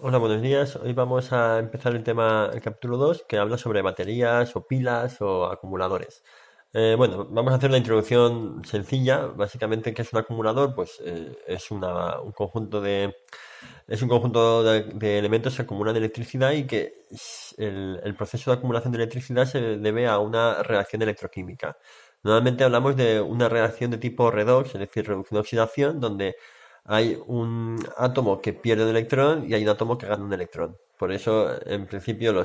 Hola, buenos días. Hoy vamos a empezar el capítulo 2, que habla sobre baterías o pilas o acumuladores. Bueno, vamos a hacer la introducción sencilla. Básicamente, ¿qué es un acumulador? Pues es un conjunto de elementos que acumulan electricidad y que el proceso de acumulación de electricidad se debe a una reacción electroquímica. Normalmente hablamos de una reacción de tipo redox, es decir, reducción-oxidación, donde hay un átomo que pierde un electrón y hay un átomo que gana un electrón. Por eso, en principio,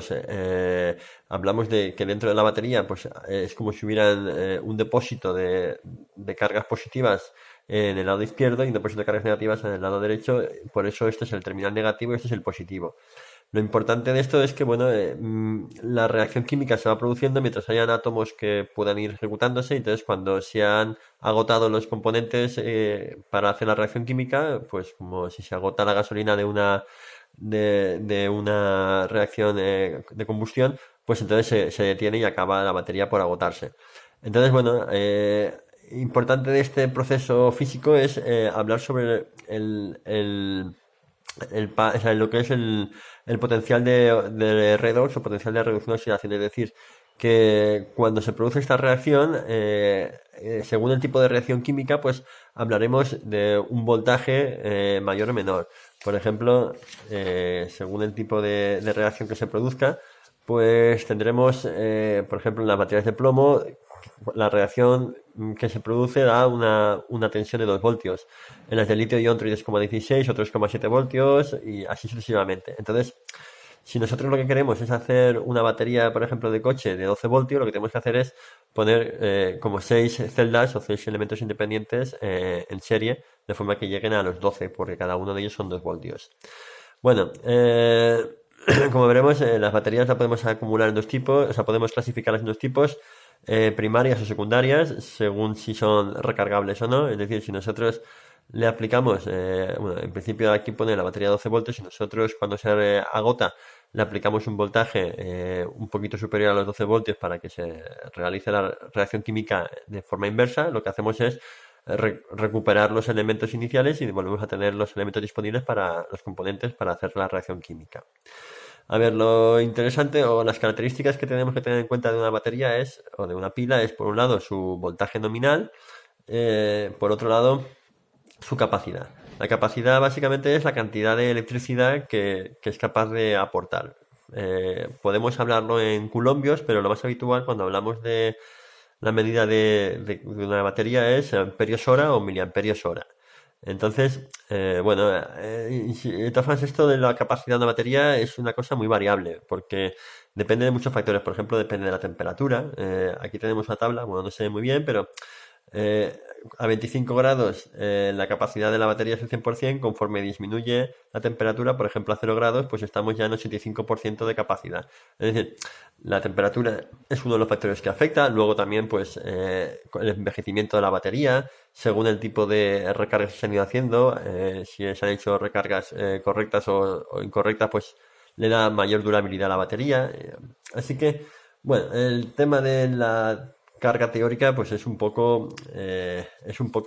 hablamos de que dentro de la batería, pues es como si hubieran un depósito de cargas positivas en el lado izquierdo y un depósito de cargas negativas en el lado derecho. Por eso este es el terminal negativo y este es el positivo. Lo importante de esto es que, bueno, la reacción química se va produciendo mientras hayan átomos que puedan ir ejecutándose. Entonces, cuando se han agotado los componentes para hacer la reacción química, pues como si se agota la gasolina de una reacción de combustión, pues entonces se detiene y acaba la batería por agotarse. Entonces, bueno, importante de este proceso físico es hablar sobre o sea, lo que es el potencial de redox o potencial de reducción de oxidación. Es decir, que cuando se produce esta reacción, según el tipo de reacción química, pues hablaremos de un voltaje mayor o menor. Por ejemplo, según el tipo de reacción que se produzca, pues tendremos, por ejemplo, en las baterías de plomo, la reacción que se produce da una tensión de 2 voltios. En las de litio-ion 3,16 o 3,7 voltios y así sucesivamente. Entonces, si nosotros lo que queremos es hacer una batería, por ejemplo, de coche de 12 voltios, lo que tenemos que hacer es poner como 6 celdas o 6 elementos independientes en serie, de forma que lleguen a los 12, porque cada uno de ellos son 2 voltios. Bueno, como veremos, las baterías las podemos acumular en dos tipos, o sea, podemos clasificarlas en dos tipos, primarias o secundarias, según si son recargables o no. Es decir, si nosotros le aplicamos, bueno, en principio aquí pone la batería 12 voltios, y nosotros cuando se agota le aplicamos un voltaje un poquito superior a los 12 voltios para que se realice la reacción química de forma inversa, lo que hacemos es recuperar los elementos iniciales y volvemos a tener los elementos disponibles para los componentes para hacer la reacción química. A ver, lo interesante o las características que tenemos que tener en cuenta de una batería o de una pila, es por un lado su voltaje nominal, por otro lado su capacidad. La capacidad básicamente es la cantidad de electricidad que es capaz de aportar. Podemos hablarlo en coulombios, pero lo más habitual cuando hablamos de la medida de una batería es amperios hora o miliamperios hora. Entonces, bueno, de todas formas, esto de la capacidad de una batería es una cosa muy variable, porque depende de muchos factores. Por ejemplo, depende de la temperatura. Aquí tenemos una tabla, bueno, no se ve muy bien, pero eh, a 25 grados la capacidad de la batería es el 100%. Conforme disminuye la temperatura, por ejemplo a 0 grados, pues estamos ya en 85% de capacidad. Es decir, la temperatura es uno de los factores que afecta. Luego también pues el envejecimiento de la batería, según el tipo de recargas que se han ido haciendo, si se han hecho recargas correctas o incorrectas, pues le da mayor durabilidad a la batería. Así que, bueno, el tema de la carga teórica pues es un poco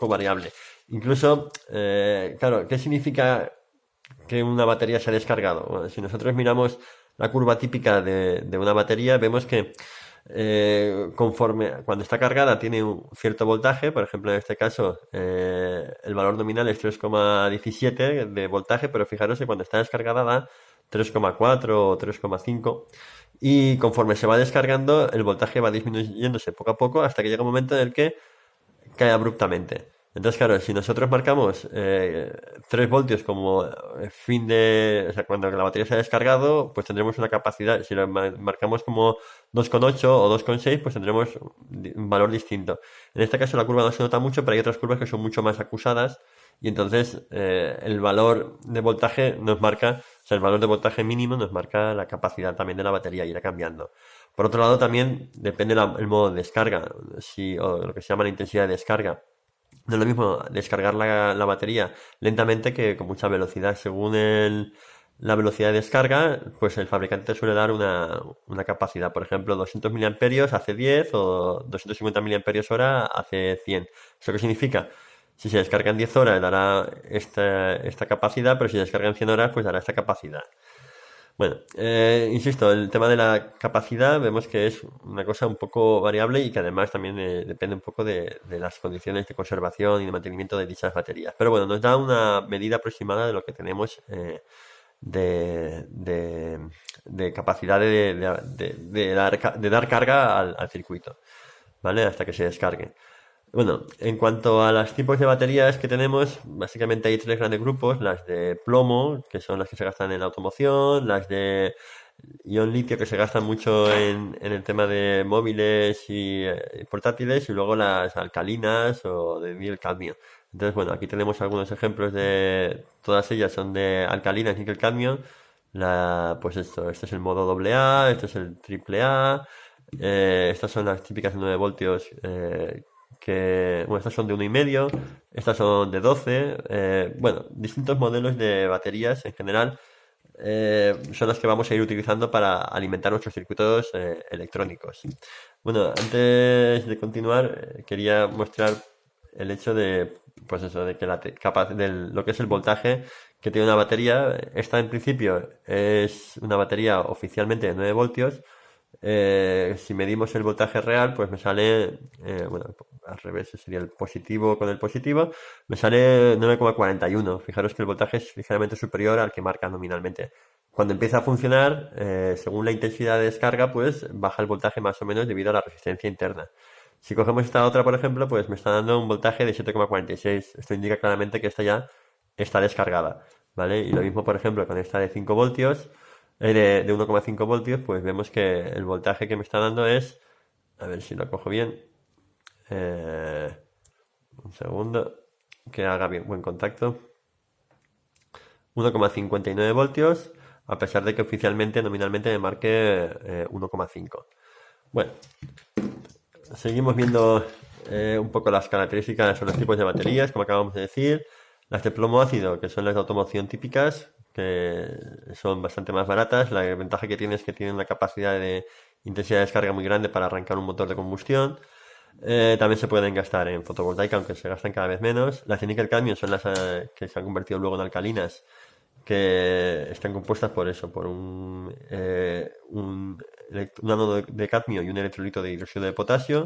variable. Incluso, claro, ¿qué significa que una batería se ha descargado? Bueno, si nosotros miramos la curva típica de una batería, vemos que conforme cuando está cargada tiene un cierto voltaje. Por ejemplo, en este caso el valor nominal es 3,17 de voltaje, pero fijaros que cuando está descargada da 3,4 o 3,5, y conforme se va descargando el voltaje va disminuyéndose poco a poco hasta que llega un momento en el que cae abruptamente. Entonces, claro, si nosotros marcamos 3 voltios como o sea, cuando la batería se ha descargado, pues tendremos una capacidad. Si lo marcamos como 2,8 o 2,6, pues tendremos un valor distinto. En este caso la curva no se nota mucho, pero hay otras curvas que son mucho más acusadas, y entonces el valor de voltaje nos marca, o sea, el valor de voltaje mínimo nos marca la capacidad también de la batería, y irá cambiando. Por otro lado, también depende el modo de descarga, o lo que se llama la intensidad de descarga. No es lo mismo descargar la batería lentamente que con mucha velocidad. Según la velocidad de descarga, pues el fabricante suele dar una capacidad. Por ejemplo, 200 miliamperios hace 10 o 250 miliamperios hora hace 100. ¿Eso qué significa? Si se descarga en 10 horas dará esta capacidad, pero si se descarga en 100 horas, pues dará esta capacidad. Bueno, insisto, el tema de la capacidad vemos que es una cosa un poco variable y que además también depende un poco de las condiciones de conservación y de mantenimiento de dichas baterías. Pero bueno, nos da una medida aproximada de lo que tenemos de, de- de capacidad de dar carga al circuito, ¿vale? Hasta que se descargue. Bueno, en cuanto a los tipos de baterías que tenemos, básicamente hay tres grandes grupos: las de plomo, que son las que se gastan en la automoción; las de ion litio, que se gastan mucho en el tema de móviles y portátiles; y luego las alcalinas o de níquel cadmio. Entonces, bueno, aquí tenemos algunos ejemplos de todas ellas son de alcalinas níquel cadmio. Pues esto, este es el modo AA, este es el AAA. Estas son las típicas de 9 voltios, bueno, estas son de 1,5, estas son de 12. Bueno, distintos modelos de baterías en general son las que vamos a ir utilizando para alimentar nuestros circuitos electrónicos. Bueno, antes de continuar, quería mostrar el hecho de, pues eso, de que lo que es el voltaje que tiene una batería. Esta en principio es una batería oficialmente de 9 voltios. Si medimos el voltaje real, pues me sale, bueno, al revés, sería el positivo con el positivo, me sale 9,41. Fijaros que el voltaje es ligeramente superior al que marca nominalmente. Cuando empieza a funcionar, según la intensidad de descarga, pues baja el voltaje más o menos debido a la resistencia interna. Si cogemos esta otra, por ejemplo, pues me está dando un voltaje de 7,46. Esto indica claramente que esta ya está descargada, ¿vale? Y lo mismo, por ejemplo, con esta de 5 voltios, de 1,5 voltios, pues vemos que el voltaje que me está dando es, a ver si lo cojo bien, eh, un segundo, que haga bien buen contacto, 1,59 voltios, a pesar de que oficialmente, nominalmente me marque 1,5. Bueno, seguimos viendo un poco las características o los tipos de baterías, como acabamos de decir. Las de plomo ácido, que son las de automoción típicas, que son bastante más baratas. La ventaja que tiene es que tienen una capacidad de intensidad de descarga muy grande para arrancar un motor de combustión. También se pueden gastar en fotovoltaica, aunque se gastan cada vez menos. Las de níquel cadmio son las que se han convertido luego en alcalinas, que están compuestas por eso, por un ánodo de cadmio y un electrolito de hidróxido de potasio.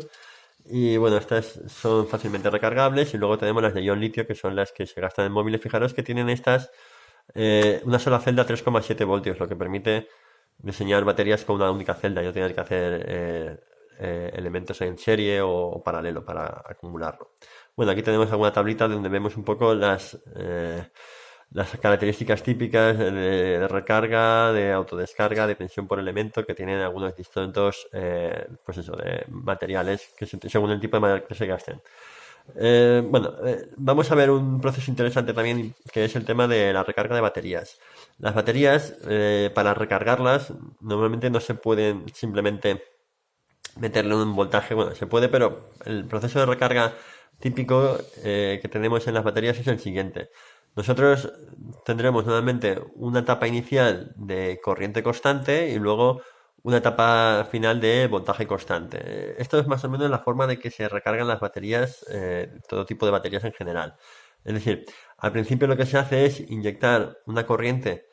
Y bueno, estas son fácilmente recargables. Y luego tenemos las de ion litio, que son las que se gastan en móviles. Fijaros que tienen estas una sola celda 3,7 voltios, lo que permite diseñar baterías con una única celda y no tener que hacer elementos en serie o paralelo para acumularlo. Bueno, aquí tenemos alguna tablita donde vemos un poco las características típicas de recarga, de autodescarga, de tensión por elemento que tienen algunos distintos, pues eso, de materiales según el tipo de material que se gasten. Bueno, vamos a ver un proceso interesante también, que es el tema de la recarga de baterías. Las baterías, para recargarlas, normalmente no se pueden simplemente meterle un voltaje. Bueno, se puede, pero el proceso de recarga típico que tenemos en las baterías es el siguiente. Nosotros tendremos nuevamente una etapa inicial de corriente constante y luego una etapa final de voltaje constante. Esto es más o menos la forma de que se recargan las baterías, todo tipo de baterías en general. Es decir, al principio lo que se hace es inyectar una corriente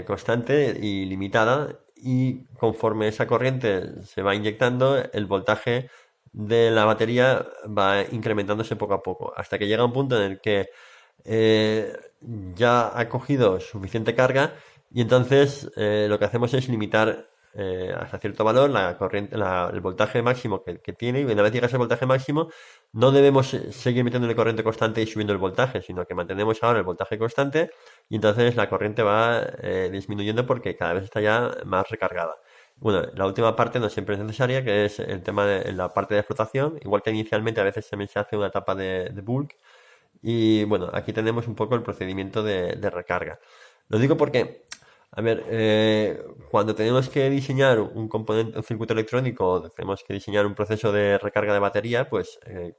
constante y limitada, y conforme esa corriente se va inyectando, el voltaje de la batería va incrementándose poco a poco, hasta que llega un punto en el que eh, ya ha cogido suficiente carga, y entonces lo que hacemos es limitar hasta cierto valor la corriente, el voltaje máximo que tiene. Y una vez llega a ese voltaje máximo, no debemos seguir metiéndole corriente constante y subiendo el voltaje, sino que mantenemos ahora el voltaje constante, y entonces la corriente va disminuyendo porque cada vez está ya más recargada. Bueno, la última parte no siempre es necesaria, que es el tema de la parte de explotación. Igual que inicialmente a veces también se hace una etapa de bulk. Y bueno, aquí tenemos un poco el procedimiento de recarga. Lo digo porque, a ver, cuando tenemos que diseñar un componente, un circuito electrónico, o tenemos que diseñar un proceso de recarga de batería, pues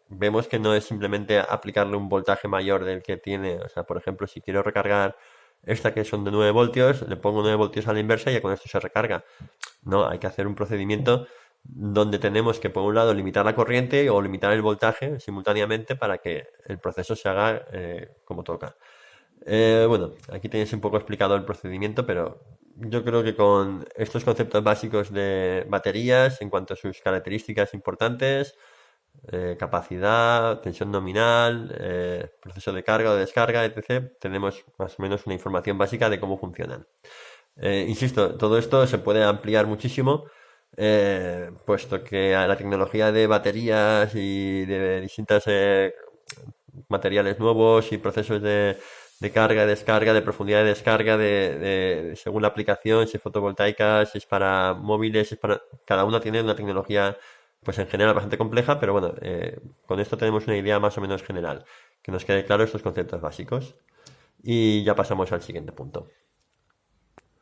vemos que no es simplemente aplicarle un voltaje mayor del que tiene. O sea, por ejemplo, si quiero recargar esta, que son de 9 voltios, le pongo 9 voltios a la inversa y ya con esto se recarga. No, hay que hacer un procedimiento donde tenemos que, por un lado, limitar la corriente o limitar el voltaje simultáneamente para que el proceso se haga como toca. Bueno, aquí tenéis un poco explicado el procedimiento, pero yo creo que con estos conceptos básicos de baterías, en cuanto a sus características importantes, capacidad, tensión nominal, proceso de carga o descarga, etc., tenemos más o menos una información básica de cómo funcionan. Insisto, todo esto se puede ampliar muchísimo, puesto que a la tecnología de baterías y de distintos materiales nuevos y procesos de carga, descarga, de profundidad de descarga, según la aplicación, si es fotovoltaica, si es para móviles, si es para, cada uno tiene una tecnología, pues en general bastante compleja, pero bueno, con esto tenemos una idea más o menos general, que nos quede claro estos conceptos básicos. Y ya pasamos al siguiente punto.